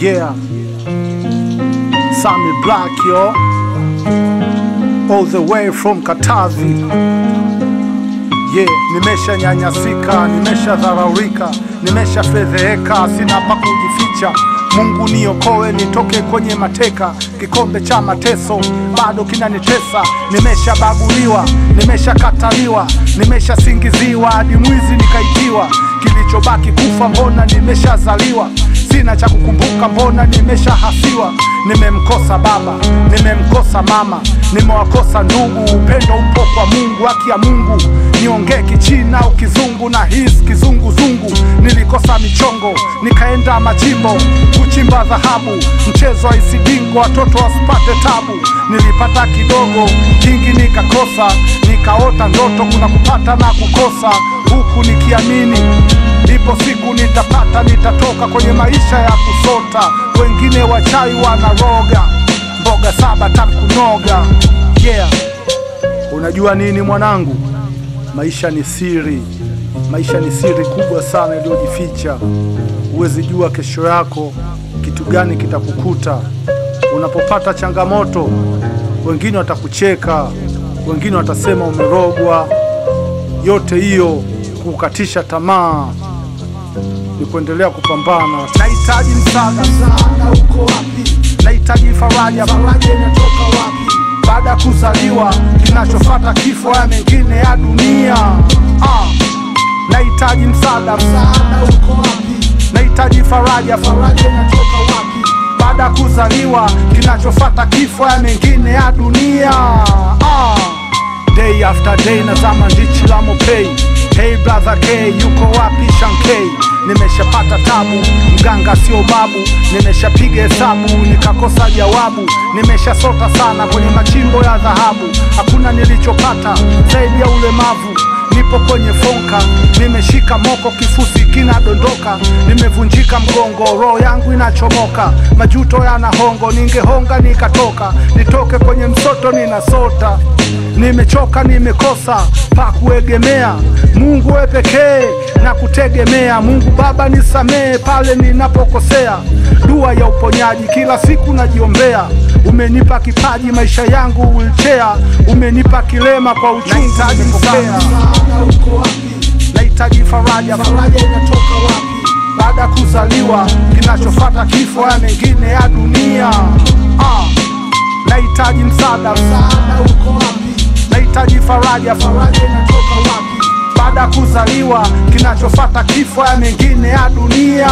Yeah, Sammy Black, yo, all the way from Katavi. Yeah, nimesha nyanyasika, nimesha dharaurika, nimesha fedheheka, sina pa kujificha. Mungu niokoe nitoke kwenye mateka, kikombe cha mateso bado kinanitesa. Nimesha baguliwa, nimesha kataliwa, nimesha singiziwa, hadi mwizi nikaitiwa. Kilichobaki kufa, mbona nimeshazaliwa. Sina cha kukumbuka, mbona nimeshahasiwa. Nimemkosa baba, nimemkosa mama, nimewakosa ndugu. Upendo upo kwa Mungu, haki ya Mungu. Niongee kichina au kizungu na hisi kizunguzungu. Nilikosa michongo, nikaenda machimbo kuchimba dhahabu. Mchezo wa isidingo, watoto wasipate tabu. Nilipata kidogo, kingi nikakosa. Nikaota ndoto, kuna kupata na kukosa, huku nikiamini ipo siku nitapata, nitatoka kwenye maisha ya kusota. Wengine wachawi wanaroga, mboga saba takunoga. Yeah, unajua nini mwanangu? Maisha ni siri. Maisha ni siri kubwa sana iliyojificha. Huwezi jua kesho yako kitu gani kitakukuta. Unapopata changamoto, wengine watakucheka, wengine watasema umerogwa. Yote hiyo kukatisha tamaa, ni kuendelea kupambana. Nahitaji msaada sana, uko wapi? Nahitaji faraja, faraja inatoka wapi? Baada ya kuzaliwa, kinachofuata kifo, ya mengine ya dunia. Nahitaji msaada sana, uko wapi? Nahitaji faraja, faraja inatoka wapi? Baada ya kuzaliwa, kinachofuata kifo, ya mengine ya dunia. Day after day nazama ndichi la mopei. Hey brother K, yuko wapi Shankei? Nimeshapata tabu, mganga sio babu. Nimeshapiga hesabu, nikakosa jawabu. Nimeshasota sana kwenye machimbo ya dhahabu. Hakuna nilichopata zaidi ya ulemavu. Nipo kwenye fonka, nimeshika moko, kifusi kinadondoka. Nimevunjika mgongo, roho yangu inachomoka. Majuto yana hongo, ningehonga nikatoka. Nitoke kwenye msoto ninasota. Nimechoka, nimekosa pa kuegemea. Mungu wewe pekee na kutegemea. Mungu Baba nisamee pale ninapokosea. Dua ya uponyaji kila siku najiombea. Umenipa kipaji, maisha yangu wheelchair. Umenipa kilema kwa uchungu. Nahitaji faraja, faraja inatoka wapi? Baada ya kuzaliwa, kinachofuata kifo, ya mengine ya dunia. Nahitaji msaada, msaada uko wapi? Nahitaji faraja, faraja inatoka wapi? Baada ya kuzaliwa, kinachofuata kifo, ya mengine ya dunia.